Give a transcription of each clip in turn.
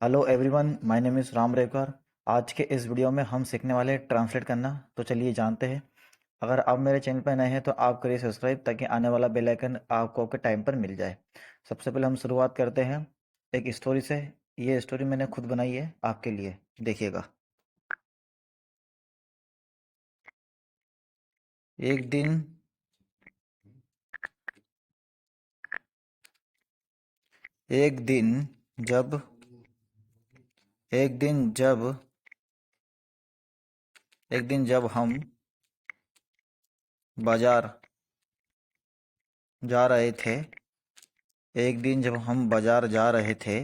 Hello everyone, my name is Ram Revkar. आज के इस वीडियो में हम सीखने वाले हैं ट्रांसलेट करना। तो चलिए जानते हैं। अगर आप मेरे चैनल पर नए हैं तो आप करिए सब्सक्राइब, ताकि आने वाला बेल आइकन आपको आपके टाइम पर मिल जाए। सबसे पहले हम शुरुआत करते हैं एक स्टोरी से। ये स्टोरी मैंने खुद बनाई है आपके लिए, देखिएगा। एक दिन एक दिन जब एक दिन जब एक दिन जब हम बाजार जा रहे थे एक दिन जब हम बाजार जा रहे थे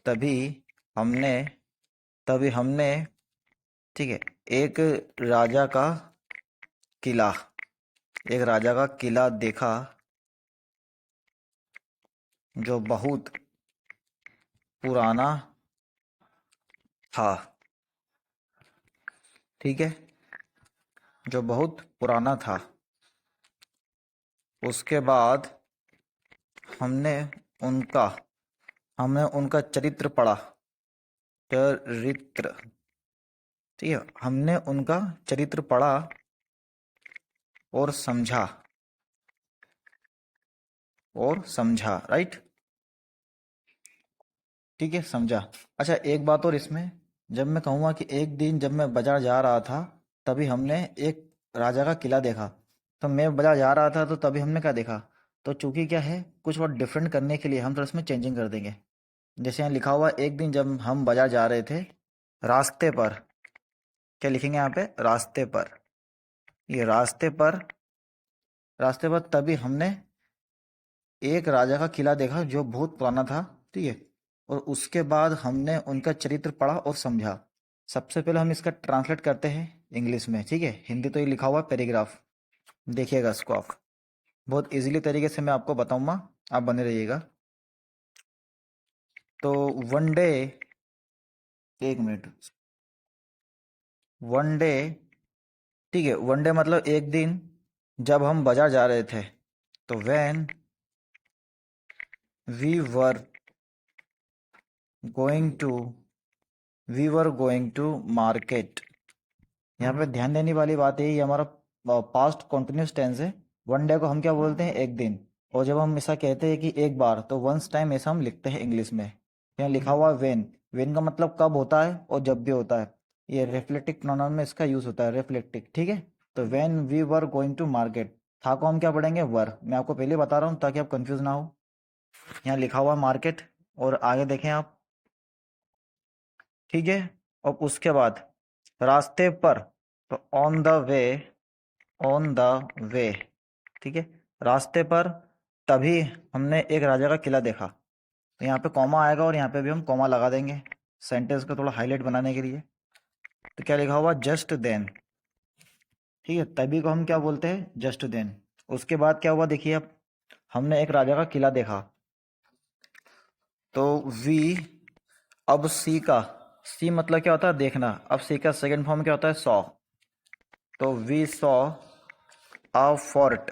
तभी हमने तभी हमने ठीक है, एक राजा का किला एक राजा का किला देखा, जो बहुत पुराना था। ठीक है, जो बहुत पुराना था। उसके बाद हमने उनका हमने उनका चरित्र पढ़ा। चरित्र, ठीक है, हमने उनका चरित्र पढ़ा और समझा राइट। ठीक है, समझा। अच्छा, एक बात और इसमें, जब मैं कहूँगा कि एक दिन जब मैं बाजार जा रहा था तभी हमने एक राजा का किला देखा, तो मैं बाजार जा रहा था तो तभी हमने क्या देखा। तो चूंकि क्या है, कुछ और डिफरेंट करने के लिए हम थोड़ा इसमें चेंजिंग कर देंगे। जैसे यहाँ लिखा हुआ एक दिन जब हम बाजार जा रहे थे, रास्ते पर, क्या लिखेंगे यहाँ पे, रास्ते पर। ये रास्ते पर तभी हमने एक राजा का किला देखा जो बहुत पुराना था। ठीक है, और उसके बाद हमने उनका चरित्र पढ़ा और समझा। सबसे पहले हम इसका ट्रांसलेट करते हैं इंग्लिश में। ठीक है, हिंदी तो ये लिखा हुआ है पैराग्राफ, देखिएगा इसको आप। बहुत इजीली तरीके से मैं आपको बताऊंगा, आप बने रहिएगा। तो वन डे, एक मिनट, वन डे, ठीक है, वन डे मतलब एक दिन, जब हम बाजार जा रहे थे, तो when we were going to market. यहाँ पे ध्यान देने वाली बात है, ये हमारा पास्ट कॉन्टिन्यूस टेंस है। वन डे को हम क्या बोलते हैं, एक दिन। और जब हम ऐसा कहते हैं कि एक बार, तो वंस टाइम ऐसा हम लिखते हैं इंग्लिश में। यहाँ लिखा हुआ है वेन। वेन का मतलब कब होता है और जब भी होता है। ये रिफ्लेक्टिव प्रोनाउन में इसका यूज होता है, रिफ्लेक्टिव। ठीक है, तो when we were going to market, था को हम क्या पढ़ेंगे, वर। मैं आपको पहले बता रहा हूँ ताकि आप कंफ्यूज ना हो। यहाँ लिखा हुआ मार्केट, और आगे देखें आप। ठीक है, और उसके बाद रास्ते पर, तो on the way, on the way. ठीक है, रास्ते पर तभी हमने एक राजा का किला देखा। तो यहाँ पे कॉमा आएगा और यहाँ पे भी हम कॉमा लगा देंगे सेंटेंस को थोड़ा हाईलाइट बनाने के लिए। तो क्या लिखा हुआ, जस्ट देन। ठीक है, तभी को हम क्या बोलते हैं, जस्ट देन। उसके बाद क्या हुआ देखिए, अब हमने एक राजा का किला देखा, तो वी, अब सी का, सी मतलब क्या होता है, देखना। अब सी का सेकंड फॉर्म क्या होता है, सॉ। तो वी सॉ अ फोर्ट।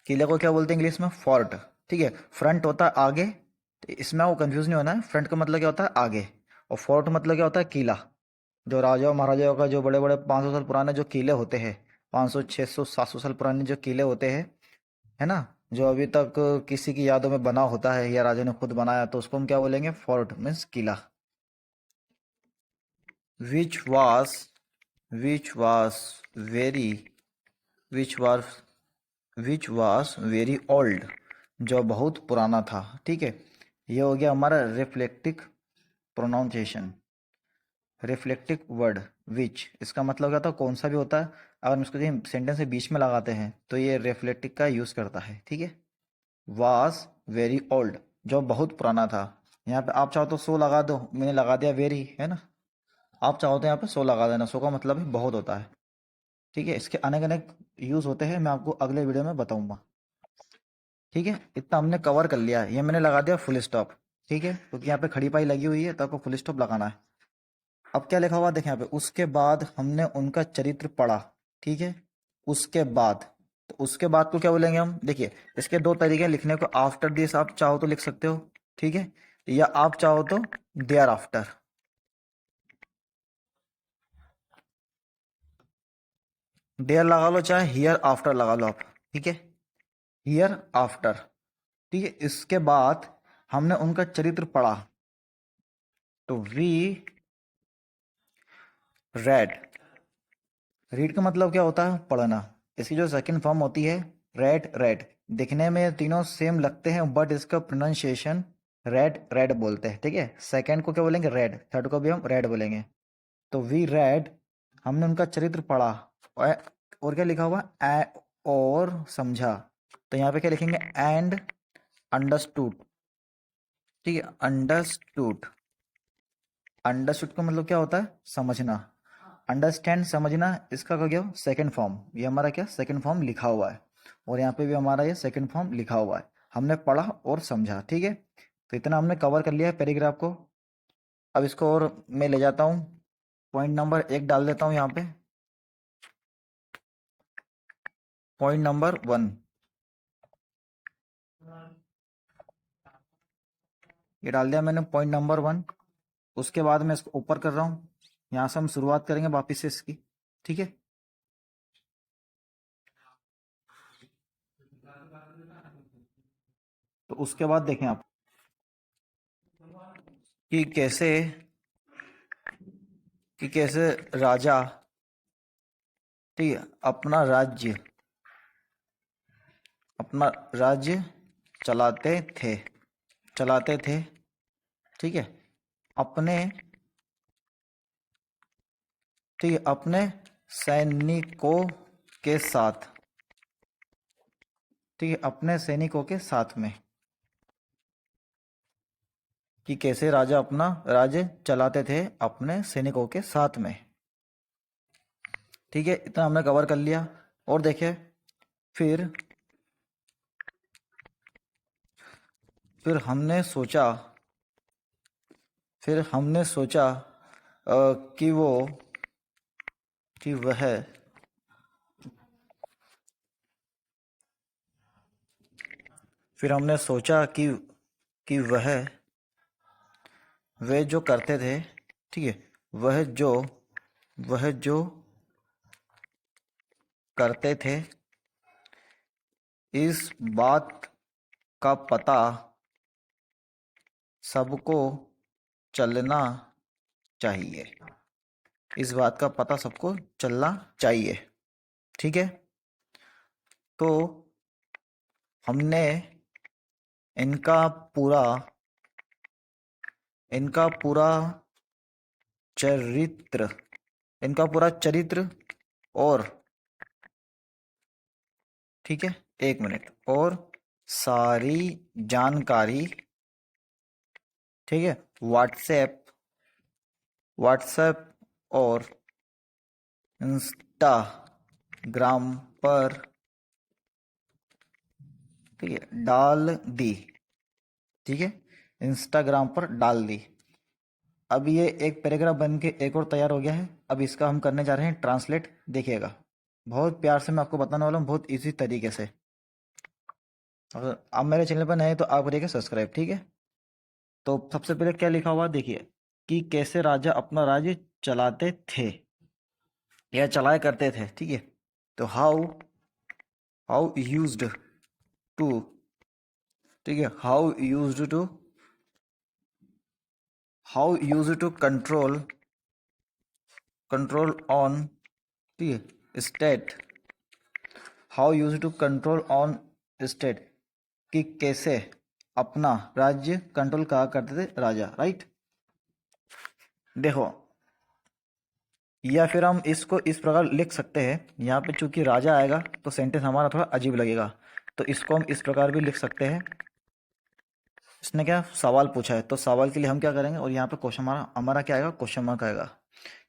किले को क्या बोलते हैं इंग्लिश में, फोर्ट। ठीक है, फ्रंट होता है आगे, तो इसमें आपको कंफ्यूज नहीं होना है। फ्रंट का मतलब क्या होता है, आगे। और फोर्ट मतलब क्या होता है, किला। जो राजाओं महाराजाओं का जो बड़े बड़े 500 साल पुराने जो किले होते हैं, 500 600 700 साल पुराने जो किले होते हैं, है ना, जो अभी तक किसी की यादों में बना होता है या राजा ने खुद बनाया, तो उसको हम क्या बोलेंगे, fort means Qila. Which was which was very which was which was very old, जो बहुत पुराना था। ठीक है, ये हो गया हमारा reflective pronunciation. Reflective word which, इसका मतलब क्या होता है, कौन सा भी होता है। अगर हम इसको कहीं सेंटेंस के बीच में लगाते हैं तो ये रिफ्लेक्टिव का यूज करता है। ठीक है, वाज वेरी ओल्ड, जो बहुत पुराना था। यहाँ पे आप चाहो तो सो लगा दो, मैंने लगा दिया वेरी, है ना। आप चाहो तो यहाँ पे सो लगा देना, सो का मतलब है बहुत होता है। ठीक है, इसके अनेक अनेक यूज होते हैं, मैं आपको अगले वीडियो में बताऊंगा। ठीक है, इतना हमने कवर कर लिया है। ये मैंने लगा दिया फुल स्टॉप। ठीक है, क्योंकि यहाँ पे खड़ी पाई लगी हुई है तो आपको फुल स्टॉप लगाना है। अब क्या लिखा हुआ देखें यहाँ पे, उसके बाद हमने उनका चरित्र पढ़ा। ठीक है, उसके बाद, तो उसके बाद को क्या बोलेंगे हम, देखिए इसके दो तरीके हैं लिखने को। आफ्टर दिस आप चाहो तो लिख सकते हो, ठीक है, या आप चाहो तो देयर आफ्टर, देयर लगा लो चाहे हियर आफ्टर लगा लो आप, ठीक है, हियर आफ्टर। ठीक है, इसके बाद हमने उनका चरित्र पढ़ा, तो वी रेड, रीड का मतलब क्या होता है, पढ़ना। इसकी जो सेकंड फॉर्म होती है रेड, रेड, दिखने में तीनों सेम लगते हैं बट इसका प्रोनाउंसिएशन रेड, रेड बोलते हैं। ठीक है, सेकंड को क्या बोलेंगे, रेड, थर्ड को भी हम रेड बोलेंगे। तो वी रेड, हमने उनका चरित्र पढ़ा, और और क्या लिखा हुआ, और समझा, तो यहाँ पे क्या लिखेंगे, एंड अंडरस्टूड। ठीक है, अंडरस्टूड, अंडरस्टूड का मतलब क्या होता है, समझना। अंडरस्टैंड, समझना, इसका क्या गया सेकंड फॉर्म, ये हमारा क्या सेकंड फॉर्म लिखा हुआ है, और यहाँ पे भी हमारा ये सेकंड फॉर्म लिखा हुआ है, हमने पढ़ा और समझा। ठीक है, तो इतना हमने कवर कर लिया है पैराग्राफ को। अब इसको और मैं ले जाता हूँ, पॉइंट नंबर 1 डाल देता हूँ यहाँ पे, पॉइंट नंबर 1, ये डाल दिया मैंने पॉइंट नंबर 1। उसके बाद मैं इसको ऊपर कर रहा हूँ, यहाँ से हम शुरुआत करेंगे वापिस से इसकी। ठीक है, तो उसके बाद देखें आप कि कैसे, राजा, ठीक है, अपना राज्य चलाते थे, चलाते थे। ठीक है, अपने, ठीक है, अपने सैनिकों के साथ, ठीक है, अपने सैनिकों के साथ में, कि कैसे राजा अपना राज्य चलाते थे अपने सैनिकों के साथ में। ठीक है, इतना हमने कवर कर लिया। और देखिए, फिर फिर हमने सोचा, फिर हमने सोचा कि वो, कि वह, फिर हमने सोचा कि वह जो करते थे, ठीक है, वह जो करते थे, इस बात का पता सबको चलना चाहिए, इस बात का पता सबको चलना चाहिए। ठीक है, तो हमने इनका पूरा, इनका पूरा चरित्र, इनका पूरा चरित्र, और, ठीक है, 1 मिनट, और सारी जानकारी, ठीक है, व्हाट्सएप, व्हाट्सएप और इंस्टाग्राम पर, ठीक है, डाल दी। ठीक है, इंस्टाग्राम पर डाल दी। अब ये एक पैराग्राफ बन के एक और तैयार हो गया है। अब इसका हम करने जा रहे हैं ट्रांसलेट, देखिएगा, बहुत प्यार से मैं आपको बताने वाला हूँ, बहुत इजी तरीके से। अगर आप मेरे चैनल पर नए हैं तो आप करिएगा सब्सक्राइब। ठीक है, तो सबसे पहले क्या लिखा हुआ देखिए, कि कैसे राजा अपना राज्य चलाते थे या चलाया करते थे। ठीक है, तो हाउ, हाउ यूज्ड टू, ठीक है, how used to control, control on, ठीक है, state, how used to control on state, कि कैसे अपना राज्य कंट्रोल कहा करते थे राजा, राइट। देखो, या फिर हम इसको इस प्रकार लिख सकते हैं, यहाँ पे चूंकि राजा आएगा तो सेंटेंस हमारा थोड़ा अजीब लगेगा, तो इसको हम इस प्रकार भी लिख सकते हैं। इसने क्या सवाल पूछा है, तो सवाल के लिए हम क्या करेंगे, और यहाँ पे क्वेश्चन हमारा हमारा क्या आएगा, क्वेश्चन मार्क आएगा,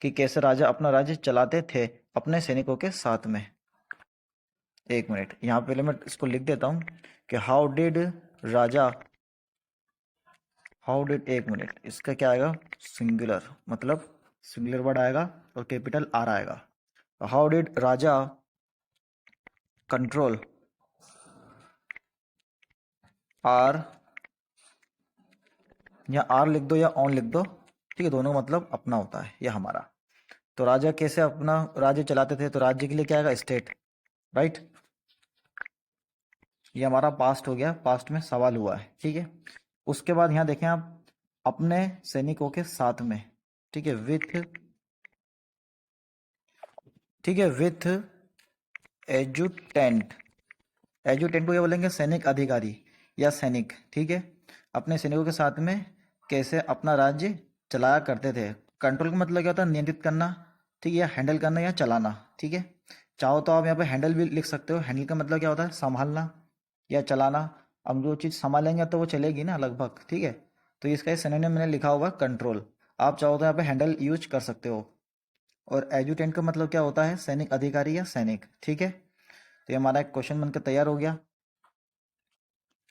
कि कैसे राजा अपना राज्य चलाते थे अपने सैनिकों के साथ में। 1 मिनट, यहाँ पे पहले मैं इसको लिख देता हूँ कि how did Raja, how did, 1 minute, इसका क्या आएगा, सिंगुलर, मतलब सिंगुलर वर्ड आएगा और कैपिटल आर आएगा। How did Raja control R या आर लिख दो या ऑन लिख दो, ठीक है, दोनों का मतलब अपना होता है, यह हमारा। तो राजा कैसे अपना राज्य चलाते थे, तो राज्य के लिए क्या आएगा, स्टेट, राइट। ये हमारा पास्ट हो गया, पास्ट में सवाल हुआ है, ठीक है। उसके बाद यहाँ देखें आप, अपने सैनिकों के साथ में, ठीक है, विथ, ठीक है, विथ एजुटेंट, एजुटेंट को क्या बोलेंगे, सैनिक अधिकारी या सैनिक, ठीक है। अपने सैनिकों के साथ में कैसे अपना राज्य चलाया करते थे। कंट्रोल का मतलब क्या होता है, नियंत्रित करना, ठीक है, या हैंडल करना या चलाना, ठीक है। चाहो तो आप यहाँ पे हैंडल भी लिख सकते हो। हैंडल का मतलब क्या होता है, संभालना या चलाना। अब जो चीज़ संभालेंगे तो वो चलेगी ना लगभग, ठीक है। तो इसका सिनोनिम मैंने लिखा होगा कंट्रोल। आप चाहो तो यहाँ पे हैंडल यूज कर सकते हो। और एजुटेंट का मतलब क्या होता है, सैनिक अधिकारी या सैनिक, ठीक है। तो ये हमारा एक क्वेश्चन बनकर तैयार हो गया।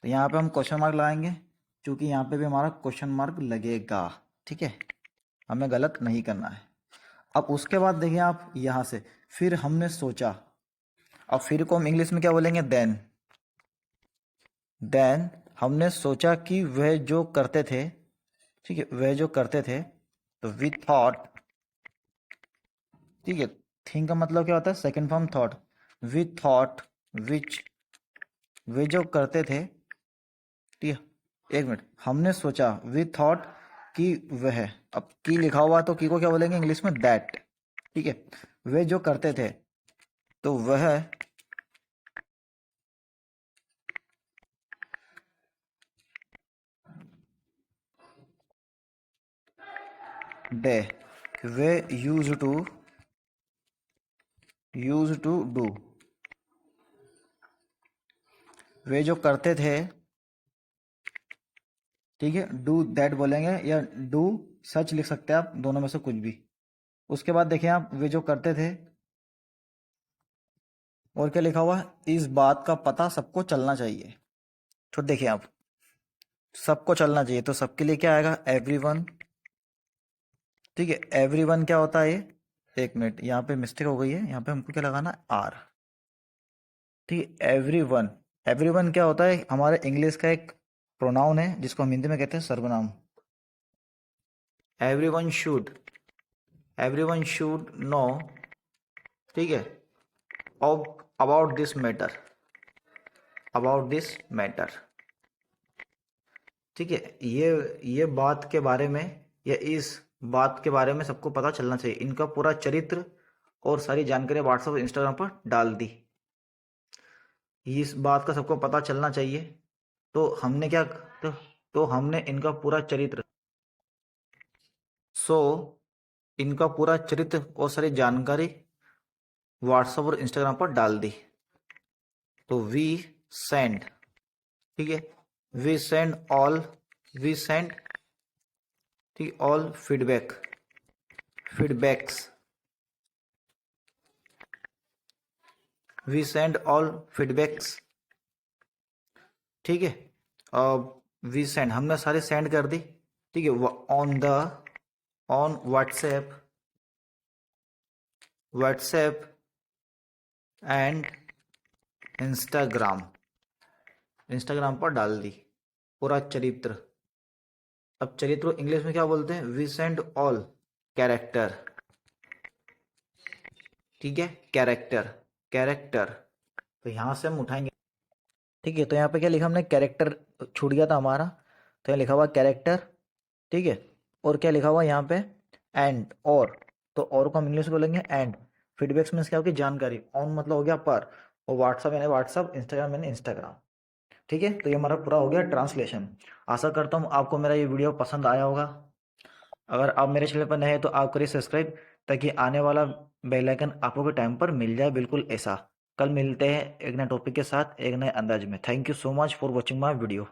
तो यहाँ पे हम क्वेश्चन मार्क लगाएंगे, क्योंकि यहाँ पे भी हमारा क्वेश्चन मार्क लगेगा, ठीक है, हमें गलत नहीं करना है। अब उसके बाद देखिए आप यहाँ से, फिर हमने सोचा, अब फिर को हम इंग्लिश में क्या बोलेंगे, देन। देन हमने सोचा कि वह जो करते थे, ठीक है, वह जो करते थे, तो वी थॉट, ठीक है। थिंक का मतलब क्या होता है, second form thought. We thought which, वे जो करते थे, ठीक है, एक मिनट, हमने सोचा, वी थॉट कि वह, अब की लिखा हुआ तो की को क्या बोलेंगे इंग्लिश में, दैट, ठीक है। वे जो करते थे, तो वह day, we use to do, वे जो करते थे, ठीक है, डू दैट बोलेंगे या डू सच लिख सकते हैं आप, दोनों में से कुछ भी। उसके बाद देखिए आप, वे जो करते थे, और क्या लिखा हुआ है, इस बात का पता सबको चलना चाहिए। तो देखिए आप, सबको चलना चाहिए, तो सबके लिए क्या आएगा, एवरीवन, ठीक है। एवरीवन क्या होता है ये, एक मिनट, यहाँ पे मिस्टेक हो गई है, यहाँ पे हमको क्या लगाना है, आर, ठीक है। एवरीवन, एवरीवन क्या होता है, हमारे इंग्लिश का एक प्रोनाउन है, जिसको हम हिंदी में कहते हैं सर्वनाम। Everyone should, everyone should know, ठीक है, about this matter, about this matter, ठीक है। ये बात के बारे में, या इस बात के बारे में सबको पता चलना चाहिए। इनका पूरा चरित्र और सारी जानकारी व्हाट्सएप और इंस्टाग्राम पर डाल दी। इस बात का सबको पता चलना चाहिए, तो हमने क्या, तो हमने इनका पूरा चरित्र, सो इनका पूरा चरित्र और सारी जानकारी व्हाट्सएप और इंस्टाग्राम पर डाल दी। तो वी सेंड, ठीक है, we send all, we send, ठीक, all feedbacks, we send all feedbacks, ठीक है। वी सेंड, हमने सारे सेंड कर दी, ठीक है, on WhatsApp and Instagram, Instagram पर डाल दी पूरा चरित्र। अब चरित्र को इंग्लिश में क्या बोलते हैं, वी सेंड ऑल कैरेक्टर, ठीक है, कैरेक्टर। तो यहां से हम उठाएंगे, ठीक है। तो यहाँ पे क्या लिखा हमने, कैरेक्टर छूट गया था हमारा, तो यहाँ लिखा हुआ कैरेक्टर, ठीक है। और क्या लिखा हुआ यहाँ पे, एंड, और, तो और को हम इंग्लिश में बोलेंगे एंड। फीडबैक्स में क्या होगी, जानकारी। ऑन मतलब हो गया पर, और व्हाट्सअप यानी व्हाट्सअप, इंस्टाग्राम यानी इंस्टाग्राम, ठीक है। तो ये हमारा पूरा हो गया ट्रांसलेशन। आशा करता हूँ आपको मेरा ये वीडियो पसंद आया होगा। अगर आप मेरे चैनल पर नए हैं तो आप करिए सब्सक्राइब, ताकि आने वाला बेल आइकन आपको के टाइम पर मिल जाए, बिल्कुल ऐसा। कल मिलते हैं एक नए टॉपिक के साथ, एक नए अंदाज में। Thank you so much for watching my video.